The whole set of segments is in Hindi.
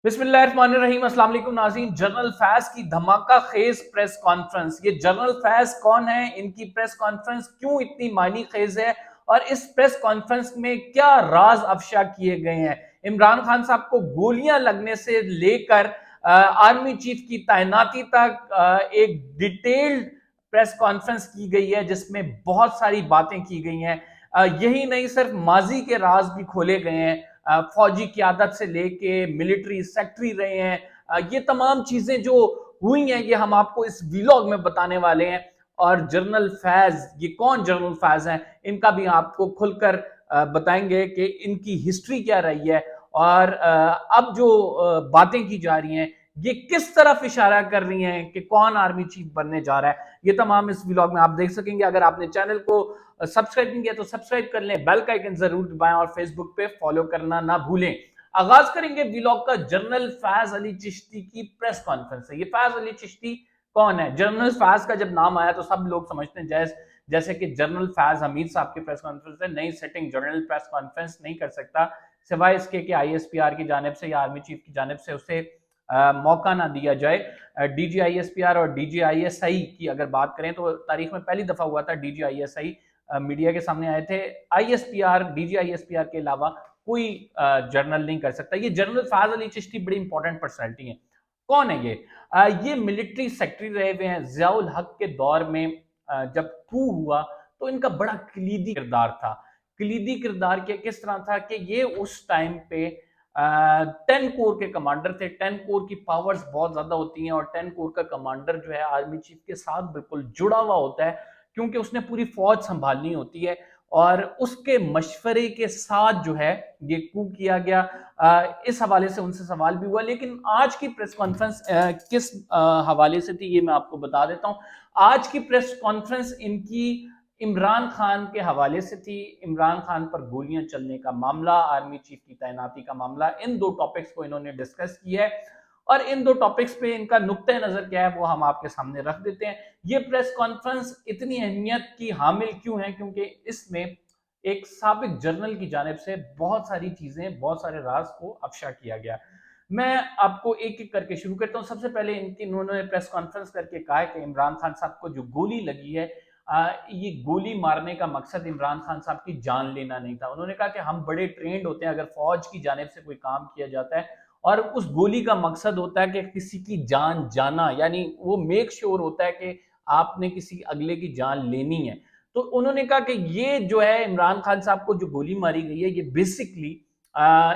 बिस्मिल्लाहिर्रहमानिर्रहीम। अस्सलाम वालेकुम नाज़रीन। जनरल फैज़ की धमाका खेज प्रेस कॉन्फ्रेंस। ये जनरल फैज़ कौन है, इनकी प्रेस कॉन्फ्रेंस क्यों इतनी मायनी खेज है और इस प्रेस कॉन्फ्रेंस में क्या राज अफशा किए गए हैं। इमरान खान साहब को गोलियां लगने से लेकर आर्मी चीफ की तैनाती तक एक डिटेल्ड प्रेस कॉन्फ्रेंस की गई है जिसमें बहुत सारी बातें की गई हैं। यही नहीं, सिर्फ माजी के राज भी खोले गए हैं। फौजी क़यादत से लेके मिलिट्री सेक्रेटरी रहे हैं। ये तमाम चीजें जो हुई हैं ये हम आपको इस वीलॉग में बताने वाले हैं। और जनरल फैज, ये कौन जनरल फैज हैं, इनका भी आपको खुलकर बताएंगे कि इनकी हिस्ट्री क्या रही है और अब जो बातें की जा रही हैं ये किस तरफ इशारा कर रही हैं कि कौन आर्मी चीफ बनने जा रहा है। ये तमाम इस व्लॉग में आप देख सकेंगे। अगर आपने चैनल को सब्सक्राइब नहीं किया तो सब्सक्राइब कर लें, बेल का आइकन जरूर दबाएं और फेसबुक पे फॉलो करना ना भूलें। आगाज करेंगे व्लॉग का जनरल फैज अली चिश्ती की प्रेस कॉन्फ्रेंस से। ये फैज अली चिश्ती कौन है? जनरल फैज का जब नाम आया तो सब लोग समझते हैं जैसे कि जनरल फैज हमीद साहब की प्रेस कॉन्फ्रेंस है। नई सेटिंग, जनरल प्रेस कॉन्फ्रेंस नहीं कर सकता सिवाय इसके कि ISPR की जानिब से या आर्मी चीफ की जानिब से उसे मौका ना दिया जाए। DGISPR और DGISI की अगर बात करें तो तारीख में पहली दफा हुआ था DGISI मीडिया के सामने आए थे। ISPR, DGISPR के अलावा कोई जर्नल नहीं कर सकता। ये जनरल फैज अली चिश्ती बड़ी इंपॉर्टेंट पर्सनैलिटी है। कौन है ये? ये मिलिट्री सेक्रेटरी रहे हुए हैं। जियाउल हक के दौर में जब कू हुआ तो इनका बड़ा कलीदी किरदार था। कलीदी किरदार के किस तरह था कि ये उस टाइम पे 10 कोर के कमांडर थे। 10 कोर की पावर्स बहुत ज्यादा होती हैं और 10 कोर का कमांडर जो है आर्मी चीफ के साथ बिल्कुल जुड़ा हुआ होता है क्योंकि उसने पूरी फौज संभालनी होती है और उसके मशवरे के साथ जो है ये कू किया गया। इस हवाले से उनसे सवाल भी हुआ। लेकिन आज की प्रेस कॉन्फ्रेंस किस हवाले से थी ये मैं आपको बता देता हूं। आज की प्रेस कॉन्फ्रेंस इनकी इमरान खान के हवाले से थी। इमरान खान पर गोलियां चलने का मामला, आर्मी चीफ की तैनाती का मामला, इन दो टॉपिक्स को इन्होंने डिस्कस किया है और इन दो टॉपिक्स पे इनका नुक्ते नजर क्या है वो हम आपके सामने रख देते हैं। ये प्रेस कॉन्फ्रेंस इतनी अहमियत की हामिल क्यों है? क्योंकि इसमें एक साबिक जर्नल की जानिब से बहुत सारी चीजें, बहुत सारे राज को अफशा किया गया। मैं आपको एक एक करके शुरू करता हूं। सबसे पहले इन्होंने प्रेस कॉन्फ्रेंस करके कहा कि इमरान खान साहब को जो गोली लगी है, ये गोली मारने का मकसद इमरान खान साहब की जान लेना नहीं था। उन्होंने कहा कि हम बड़े ट्रेंड होते हैं, अगर फौज की जानिब से कोई काम किया जाता है और उस गोली का मकसद होता है कि किसी की जान जाना, यानी वो मेक श्योर होता है कि आपने किसी अगले की जान लेनी है। तो उन्होंने कहा कि ये जो है इमरान खान साहब को जो गोली मारी गई है ये बेसिकली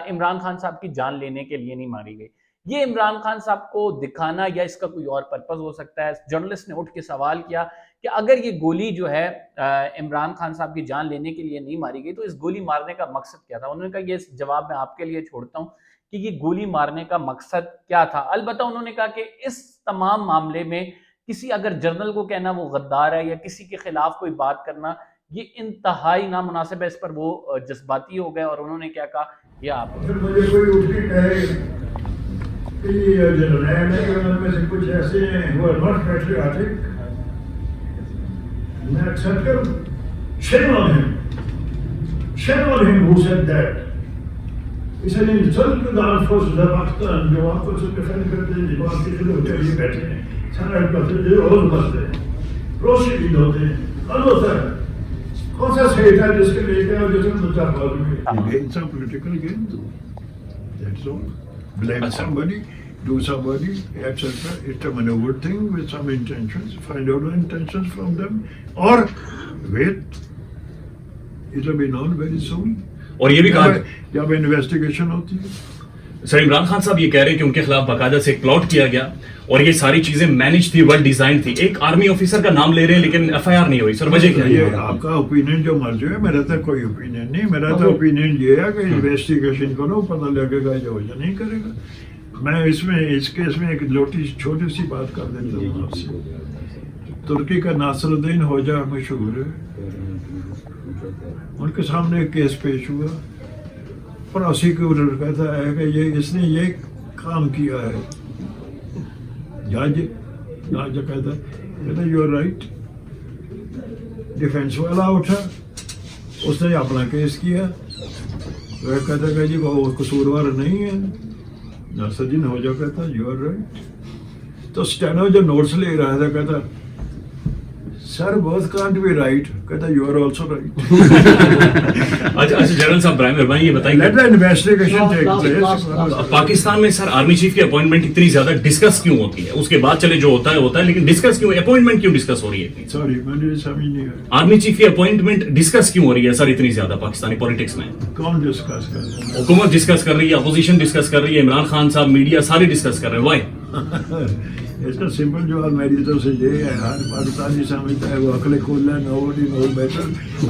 इमरान खान साहब की जान लेने के लिए नहीं मारी गई। ये इमरान खान साहब को दिखाना या इसका कोई और पर्पज हो सकता है। जर्नलिस्ट ने उठ के सवाल किया कि अगर ये गोली जो है इमरान खान साहब की जान लेने के लिए नहीं मारी गई तो इस गोली मारने का मकसद क्या था। उन्होंने कहा ये जवाब मैं आपके लिए छोड़ता हूँ कि ये गोली मारने का मकसद क्या था। अलबत्ता उन्होंने कहा कि इस तमाम मामले में किसी अगर जर्नल को कहना वो गद्दार है या किसी के खिलाफ कोई बात करना ये इंतहाई नामुनासिब है। इस पर वो जज्बाती हो गए और उन्होंने क्या कहा ये आप फिर मुझे कोई उठ के कहे कि ये जो नए नए में से कुछ ऐसे हैं who are not patriotic, मैं accept करूं? Shame on him. Shame on him who said that. It's an insult to the armed forces of Pakistan जो आपको से डिफेंड करते हैं, जो आपके लिए होते हैं, ये बैठे हैं, सारा करते हैं, रोज करते हैं, प्रोसीड होते हैं, होता है। कौन सा सही था जिसके लेके और जिसमें बच्चा पाल में gain some political gain, that's all. Blame somebody, do somebody, etc. It's a maneuver thing with some intentions. Find out the intentions from them, or wait. It'll be known very soon. और ये भी कहा जब इन्वेस्टिगेशन होती है। सर, इमरान खान साहब ये कह रहे हैं कि उनके खिलाफ बाकायदा से एक प्लॉट किया गया और ये सारी चीजें मैनेज थी, वेल डिजाइन थी। एक आर्मी ऑफिसर का नाम ले रहे हैं लेकिन FIR नहीं हुई। सर वजह क्या ये है? आपका ओपिनियन जो मर्जी है, मेरा तो कोई ओपिनियन नहीं। मेरा तो ओपिनियन ये है कि इन्वेस्टिगेशन करो, पता लगेगा जो नहीं करेगा। मैं इसमें इस केस में एक छोटी सी बात कर देता हूँ आपसे। तुर्की का नासरुद्दीन होजा मशहूर है, उनके सामने एक केस पेश हुआ। प्रोसिक्यूटर कहता है कि ये इसने ये काम किया है। जज कहता यू आर राइट। डिफेंस वाला उठा, उसने अपना केस किया। वह कहता है जी वो कसूरवार नहीं है, नासरुद्दीन हो जाओ कहता यू आर राइट। तो स्टेनो जो नोट्स ले रहा था कहता sir both can't be right, कहता यू आर आल्सो राइट। अच्छा जनरल साहब इब्राहिम मेहरबानी ये बताइए, let the investigation take place. Pakistan में सर आर्मी चीफ की अपॉइंटमेंट इतनी ज्यादा डिस्कस क्यों होती है? उसके बाद चले जो होता है, लेकिन डिस्कस क्यों, अपॉइंटमेंट क्यों डिस्कस हो रही है? सॉरी मैंने समझ नहीं आया, आर्मी चीफ की अपॉइंटमेंट डिस्कस क्यों हो रही है सर इतनी ज्यादा पाकिस्तानी पॉलिटिक्स में? कौन डिस्कस कर रहा है? हुकूमत डिस्कस कर रही है, अपोजिशन डिस्कस कर रही है, इमरान खान साहब, मीडिया सारे डिस्कस कर रहे हैं, व्हाई? इसका सिंपल जवाब मेरी तरफ से ये है, हर पाकिस्तानी समझता है वो अकल खोल है, नोबडी नोज बेटर,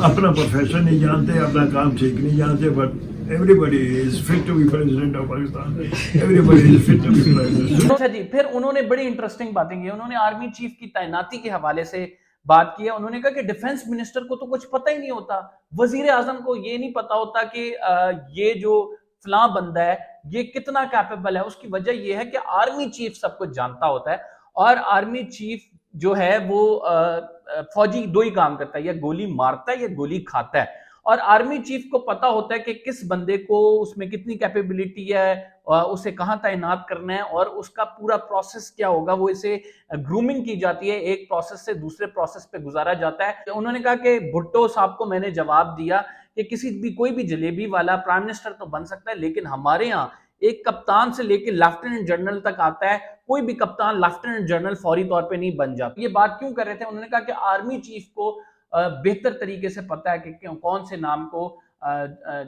अपना प्रोफेशन नहीं जानते, अपना काम ठीक नहीं जानते, but everybody is fit to be president of Pakistan, everybody is fit to be prime minister. अच्छा जी, फिर उन्होंने बड़ी इंटरेस्टिंग बातें की। उन्होंने आर्मी चीफ की तैनाती के हवाले से बात की है। उन्होंने कहा कि डिफेंस मिनिस्टर को तो कुछ पता ही नहीं होता, वजीर आजम को ये नहीं पता होता कि ये जो फलां बंदा है ये कितना कैपेबल है। उसकी वजह यह है कि आर्मी चीफ सब कुछ जानता होता है, और आर्मी चीफ जो है वो फौजी दो ही काम करता है, या गोली मारता है या गोली खाता है। और आर्मी चीफ को पता होता है कि किस बंदे को उसमें कितनी कैपेबिलिटी है, उसे कहाँ तैनात करना है, और उसका पूरा प्रोसेस क्या होगा। वो इसे ग्रूमिंग की जाती है, एक प्रोसेस से दूसरे प्रोसेस पे गुजारा जाता है। उन्होंने कहा कि भुट्टो साहब को मैंने जवाब दिया कि कोई भी जलेबी वाला प्राइम मिनिस्टर तो बन सकता है, लेकिन हमारे यहाँ एक कप्तान से लेकर लेफ्टिनेंट जनरल तक आता है, कोई भी कप्तान लेफ्टिनेंट जनरल फौरी तौर पे नहीं बन जाता। ये बात क्यों कर रहे थे? उन्होंने कहा कि आर्मी चीफ को बेहतर तरीके से पता है कि कौन से नाम को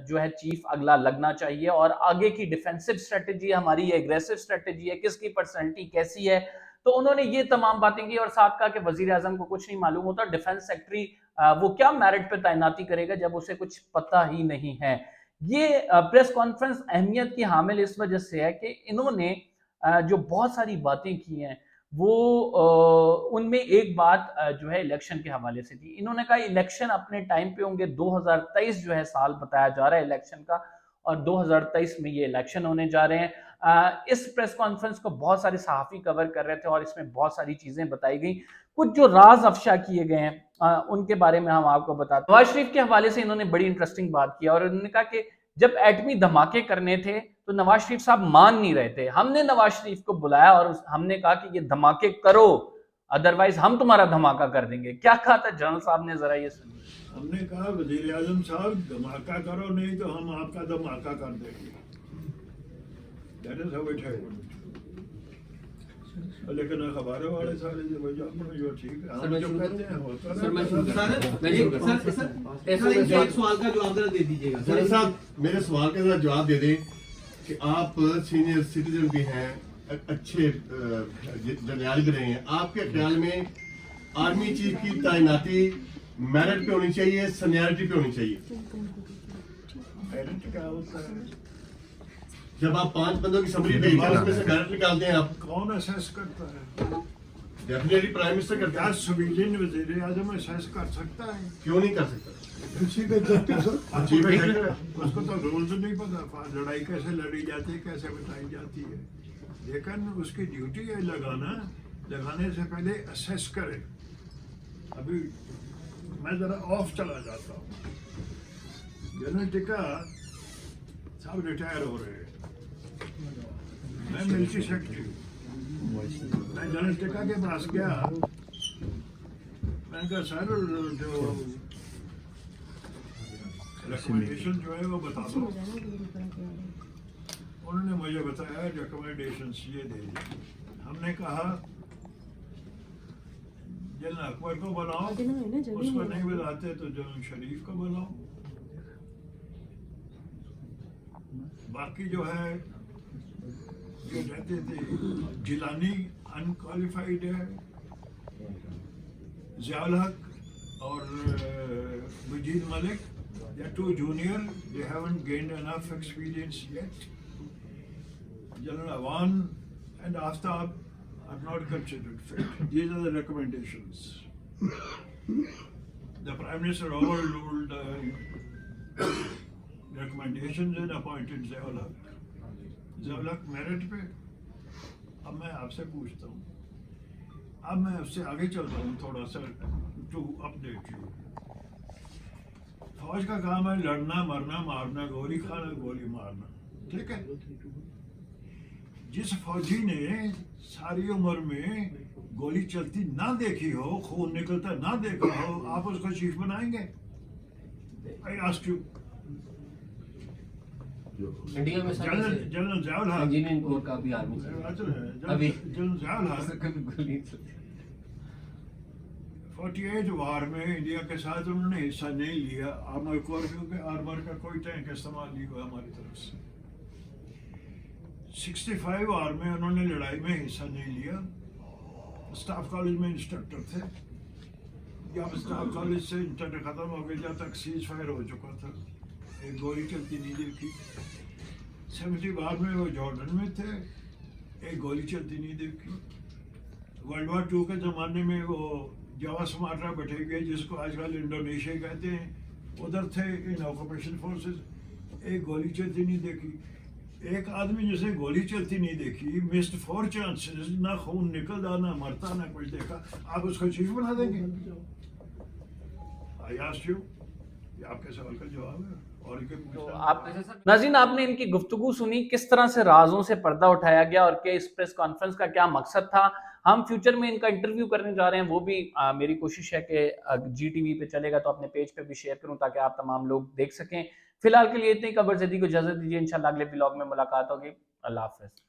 जो है चीफ अगला लगना चाहिए, और आगे की डिफेंसिव स्ट्रेटेजी हमारी, एग्रेसिव स्ट्रेटेजी है, किसकी पर्सनैलिटी कैसी है। तो उन्होंने ये तमाम बातें की, और साथ कहा कि वजीर आजम को कुछ नहीं मालूम होता, डिफेंस सेक्रेटरी वो क्या मेरिट पे तैनाती करेगा जब उसे कुछ पता ही नहीं है। ये प्रेस कॉन्फ्रेंस अहमियत की हामिल इस वजह से है कि इन्होंने जो बहुत सारी बातें की हैं वो उनमें एक बात जो है इलेक्शन के हवाले से थी। इन्होंने कहा इलेक्शन अपने टाइम पे होंगे, 2023 जो है साल बताया जा रहा है इलेक्शन का, और 2023 में ये इलेक्शन होने जा रहे हैं। इस प्रेस कॉन्फ्रेंस को बहुत सारे सहाफ़ी कवर कर रहे थे और इसमें बहुत सारी चीज़ें बताई गई। कुछ जो राज अफशा किए गए हैं उनके बारे में हम आपको बताते हैं। नवाज शरीफ के हवाले से इन्होंने बड़ी इंटरेस्टिंग बात की, और उन्होंने कहा कि जब एटमी धमाके करने थे तो नवाज शरीफ साहब मान नहीं रहे थे। हमने नवाज शरीफ को बुलाया और हमने कहा कि ये धमाके करो, अदरवाइज हम तुम्हारा धमाका कर देंगे। क्या कहा था जनरल साहब ने, जरा ये सुनिए। हमने कहा वजीर आजम साहब धमाका करो, नहीं तो हम आपका धमाका कर देंगे। That is how it happened. लेकिन अखबारों वाले सारे जो ठीक है, हम जो कहते हैं होता है। सर एक सवाल का जवाब जरा दे दीजिएगा। सर साहब मेरे सवाल का जरा जवाब दे दें कि आप सीनियर सिटीजन भी हैं, अच्छे जनरल भी रहे हैं, आपके ख्याल में आर्मी चीफ की तैनाती मेरिट पे होनी चाहिए, सीनियरिटी पे होनी चाहिए? मेरिट क्या होता है? जब आप 5 बंदों की समरी भेजते हैं उसमें से मेरिट निकालते हैं आप, कौन असेस करता है? डेफिनेटली प्राइम मिनिस्टर करता क्या है। सिविलियन वजीर आजम असेस कर सकता है? क्यों नहीं कर सकता? उसको तो रूल्स नहीं पता, लड़ाई कैसे लड़ी जाती है, कैसे बताई जाती है, लेकिन उसकी ड्यूटी है लगाने से पहले असेस करे। अभी मैं जरा ऑफ चला जाता हूँ। जनरल टिक्का साहब रिटायर हो रहे हैं, मैं मिलिट्री सेक्रेटरी हूँ। मैं जनरल टिक्का के पास गया, मैंने कहा सर जो रिकमेंडेशन जो है वो बता दो। उन्होंने मुझे बताया रिकमेंडेशंस ये दे दी। हमने कहा जनरल अकबर को बनाओ, उसको नहीं बुलाते तो जनरल शरीफ को बनाओ। बाकी जो है जो रहते थे, जिलानी अनक्वालिफाइड है, ज़ियाउल हक और वजीद Malik, they are too junior, they haven't gained enough experience yet. General Awan and Aftab are not considered fit. These are the recommendations. The Prime Minister overruled recommendations and appointed Ziaul हक. ज़ियाउल हक मेरिट पे। अब मैं आपसे पूछता हूँ, अब मैं उससे आगे चलता हूँ थोड़ा सा टू अपडेट यू। फौज का काम है लड़ना, मरना, मारना, गोली खाना, गोली मारना, ठीक है? जिस फौजी ने सारी उम्र में गोली चलती ना देखी हो, खून निकलता ना देखा हो, आप उसको चीफ बनाएंगे? I ask you. इंडिया में सर जनरल ज़ियाउल हक, इंजीनियरिंग कोर का भी आर्मी से अभी जनरल ज़ियाउल हक सर कभी गोली नहीं चलती। 48 वार में इंडिया के साथ उन्होंने हिस्सा नहीं लिया, आर्मर कोर, क्योंकि आर्मर का कोई टैंक इस्तेमाल नहीं हुआ हमारी तरफ से। 65 वार में उन्होंने लड़ाई में हिस्सा नहीं लिया, स्टाफ कॉलेज में इंस्ट्रक्टर थे। जब स्टाफ कॉलेज से इंटरनेट खत्म हो गया, जब तक सीज फायर हो चुका था, एक गोली चलती नहीं देखी। 70 वार में वो जॉर्डन में थे, एक गोली चलती नहीं देखी। वर्ल्ड वार 2 के ज़माने में वो जावा सुमात्रा बैठे गए, जिसको आजकल इंडोनेशिया कहते हैं, उधर थे इन ऑक्यूपेशन फोर्सेस, एक गोली चलती नहीं देखी। एक आदमी जिसे गोली चलती नहीं देखी, मिस्ड 4 चांसेस, ना खून निकलता ना मरता ना कुछ देखा, आप उसको चीफ बना देंगे? आई आस्क यू, ये आपके सवाल का जवाब है। और क्या तो पूछना? आप नाज़रीन, आपने इनकी गुफ्तगू सुनी, किस तरह से राजों से पर्दा उठाया गया और क्या इस प्रेस कॉन्फ्रेंस का क्या मकसद था। हम फ्यूचर में इनका इंटरव्यू करने जा रहे हैं, वो भी मेरी कोशिश है कि GTV पे चलेगा तो अपने पेज पे भी शेयर करूं ताकि आप तमाम लोग देख सकें। फिलहाल के लिए इतनी खबर जदी को इजाजत दीजिए, इंशाल्लाह अगले ब्लॉग में मुलाकात होगी। अल्लाह हाफिज।